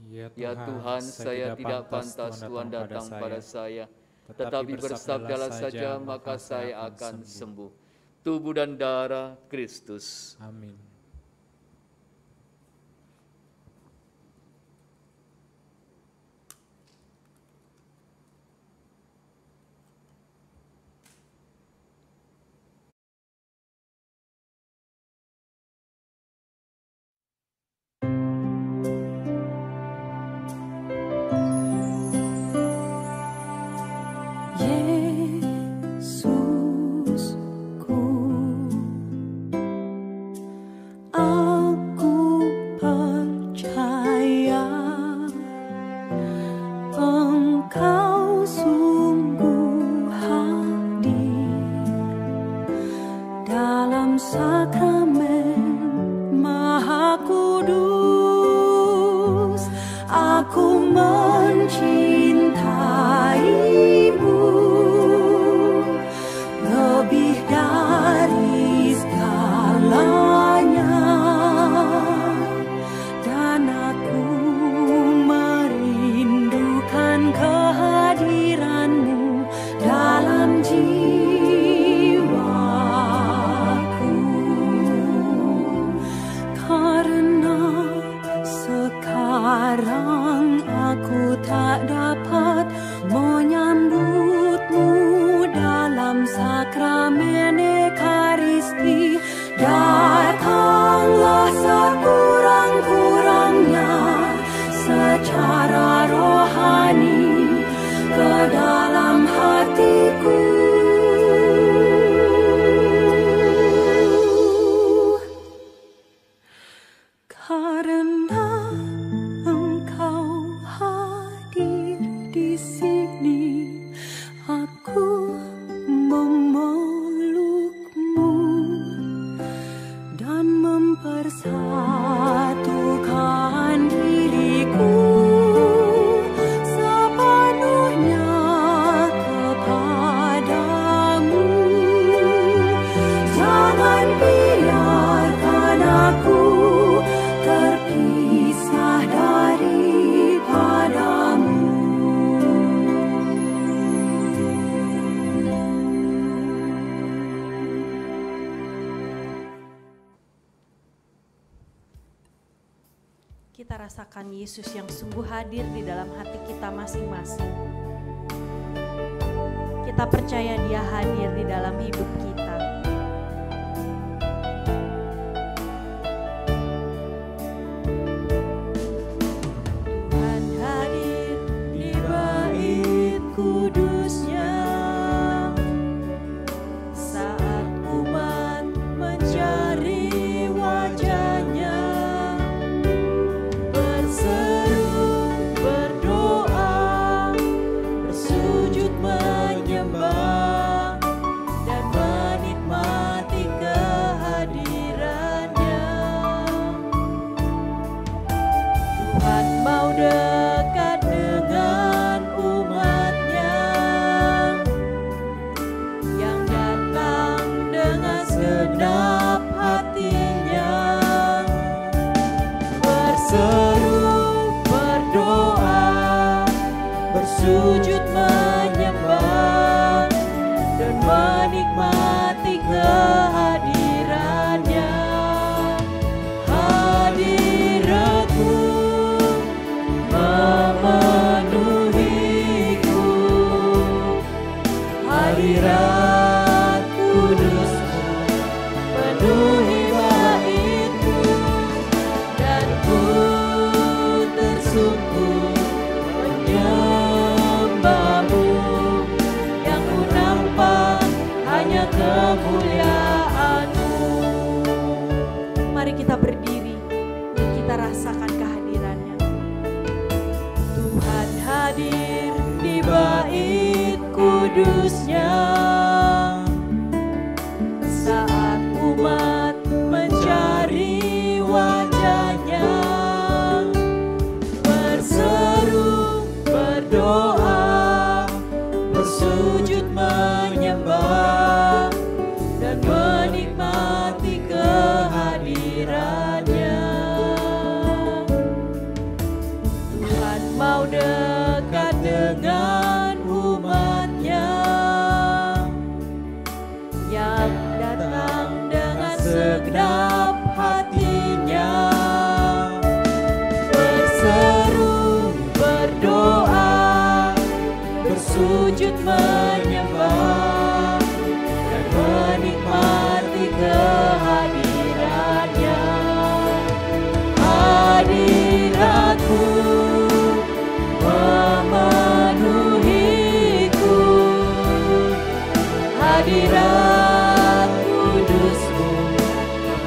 Ya Tuhan, saya tidak pantas Tuhan datang pada saya, tetapi bersabdalah saja maka saya akan sembuh. Tubuh dan darah Kristus. Amin. Aku mencintaimu lebih dari segalanya, dan aku merindukan kehadiranmu dalam jiwaku. Karena sekarang aku tak dapat menyambutmu dalam sakramen Ekaristi. Datanglah sekurang-kurangnya secara rohani ke dalam hatiku. Karena Engkau hadir di sini, aku memelukmu dan mempersatukan diriku sepenuhnya kepadamu. Jangan biarkan aku terpisah daripadamu. Kita rasakan Yesus yang sungguh hadir di dalam hati kita masing-masing. Kita percaya Dia hadir di dalam hidup kita. Tuhan hadir di bait kudus-Nya saat umat mencari wajah-Nya. Berseru, berdoa, bersujud menyembah, dan menikmati kehadirannya. Tuhan mau dekat dengan umat-Nya yang datang dengan segenap hatinya. Berseru, berdoa, bersujud menyembah, dan menikmati kehadirannya. Hadiratmu memenuhiku, hadirat kudus-Mu penuhi baitku, dan ku tersungkur menyembah-Mu. Yang ku nampak hanya kemuliaan-Mu. Mari kita berdiri dan kita rasakan kehadirannya. Tuhan hadir di bait kudus-Nya saat umat mencari wajah-Nya. Berseru, berdoa, bersujud menyembah, dan menikmati kehadirannya. Tuhan mau dekat dengan umat-Nya yang datang dengan segenap hatinya. Berseru, berdoa, bersujud menyembah, dan menikmati kehadirannya. Hadirat-Mu memenuhiku, hadirat kudus-Mu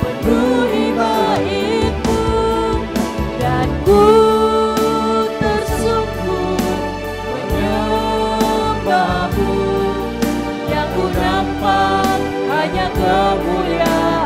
penuhi baitku, dan ku tersungkur menyembah-Mu. Yang ku nampak hanya kemuliaan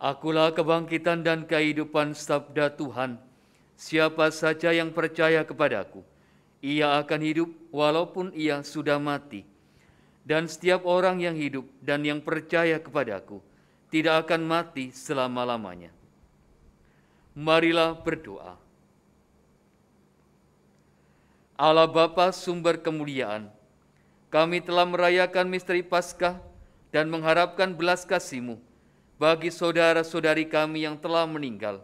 Akulah kebangkitan dan kehidupan, sabda Tuhan. Siapa saja yang percaya kepadaku, ia akan hidup walaupun ia sudah mati. Dan setiap orang yang hidup dan yang percaya kepadaku tidak akan mati selama-lamanya. Marilah berdoa. Allah Bapa sumber kemuliaan, kami telah merayakan misteri Paskah dan mengharapkan belas kasih-Mu bagi saudara-saudari kami yang telah meninggal.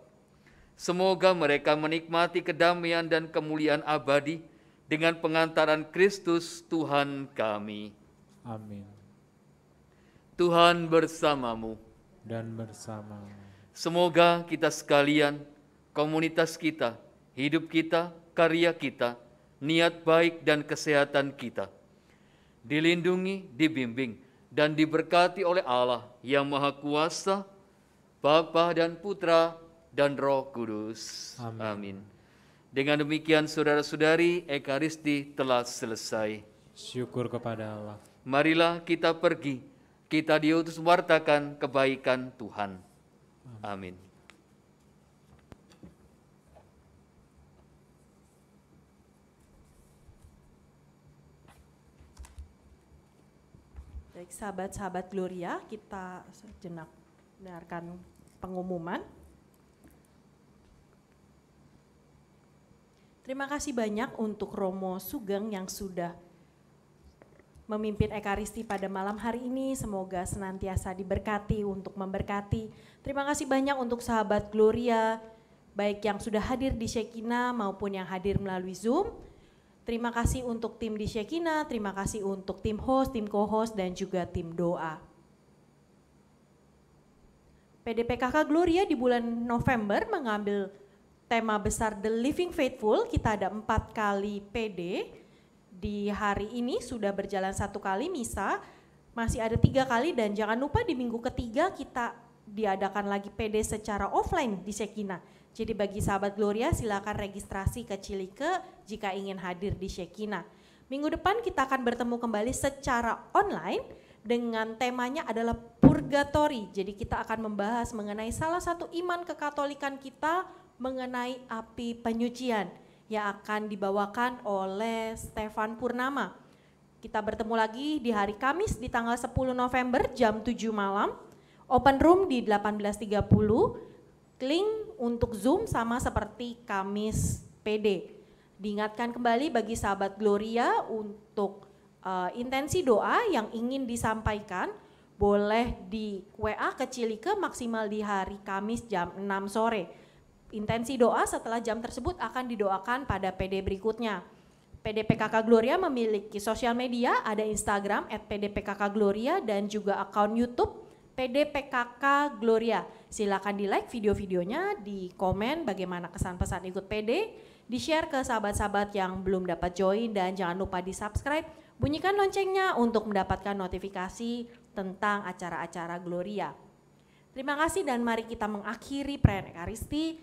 Semoga mereka menikmati kedamaian dan kemuliaan abadi dengan pengantaran Kristus Tuhan kami. Amin. Tuhan bersamamu. Dan bersama Semoga kita sekalian, komunitas kita, hidup kita, karya kita, niat baik dan kesehatan kita dilindungi, dibimbing, dan diberkati oleh Allah yang Maha Kuasa, Bapa dan Putra dan Roh Kudus. Amin. Amin. Dengan demikian saudara-saudari, Ekaristi telah selesai. syukur kepada Allah. Marilah kita pergi, kita diutus mewartakan kebaikan Tuhan. Amin. Baik, sahabat-sahabat Gloria, kita sejenak dengarkan pengumuman. Terima kasih banyak untuk Romo Sugeng yang sudah memimpin Ekaristi pada malam hari ini. Semoga senantiasa diberkati untuk memberkati. Terima kasih banyak untuk sahabat Gloria, baik yang sudah hadir di Shekinah maupun yang hadir melalui Zoom. Terima kasih untuk tim di Shekinah, terima kasih untuk tim host, tim co-host, dan juga tim doa. PDPKK Gloria di bulan November mengambil tema besar The Living Faithful. Kita ada 4 kali PD. Di hari ini sudah berjalan 1 kali misa, masih ada 3 kali, dan jangan lupa di minggu ketiga kita diadakan lagi PD secara offline di Shekinah. Jadi bagi sahabat Gloria silakan registrasi ke Cilike jika ingin hadir di Shekinah. Minggu depan kita akan bertemu kembali secara online dengan temanya adalah Purgatory. Jadi kita akan membahas mengenai salah satu iman kekatolikan kita mengenai api penyucian yang akan dibawakan oleh Stefan Purnama. Kita bertemu lagi di hari Kamis di tanggal 10 November jam 7 malam. Open room di 18.30. Link untuk Zoom sama seperti Kamis PD. Diingatkan kembali bagi sahabat Gloria untuk intensi doa yang ingin disampaikan boleh di WA ke Cilike maksimal di hari Kamis jam 6 sore. Intensi doa setelah jam tersebut akan didoakan pada PD berikutnya. PDPKK Gloria memiliki sosial media, ada Instagram @PDPKK-Gloria dan juga akun YouTube PDPKK Gloria. Silakan di like video-videonya, di komen bagaimana kesan pesan ikut PD, di share ke sahabat-sahabat yang belum dapat join, dan jangan lupa di subscribe, bunyikan loncengnya untuk mendapatkan notifikasi tentang acara-acara Gloria. Terima kasih dan mari kita mengakhiri perayaan Ekaristi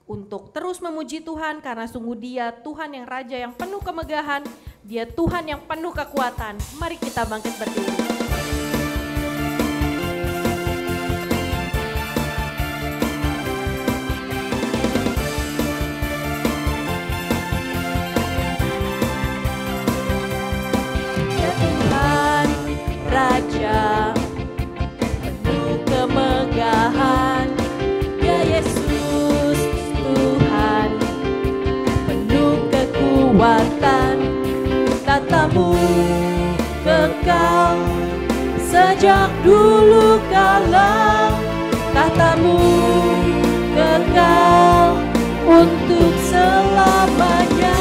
untuk terus memuji Tuhan karena sungguh Dia Tuhan yang Raja yang penuh kemegahan, Dia Tuhan yang penuh kekuatan. Mari kita bangkit berdiri. Raja penuh kemegahan, ya Yesus Tuhan penuh kekuatan, tatamu kekal sejak dulu kala, tatamu kekal untuk selamanya.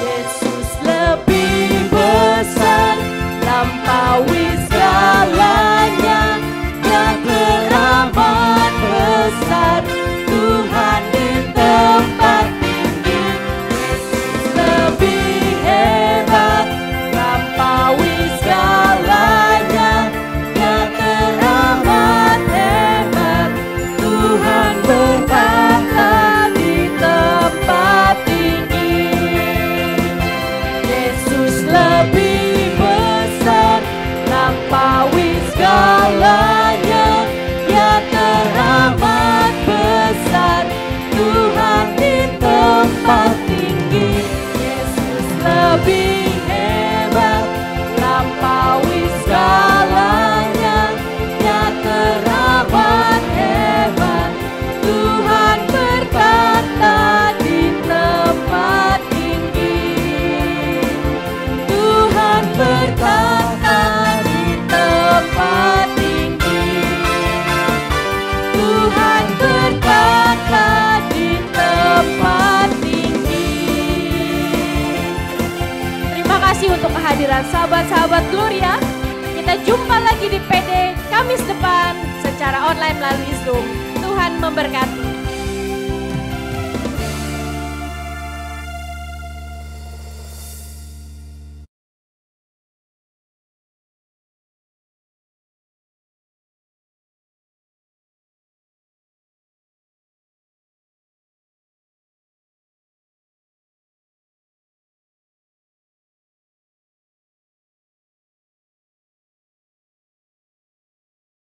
Yesus lebih besar, lampaui segalanya, Dia teramat besar, Tuhan di tempat tinggi. Yesus lebih hebat, lampaui segalanya, Dia teramat hebat, Tuhan berkata di tempat tinggi. Yesus lebih lampaui segalanya, kasih untuk kehadiran sahabat-sahabat Gloria. Kita jumpa lagi di PD Kamis depan secara online melalui Zoom. Tuhan memberkati.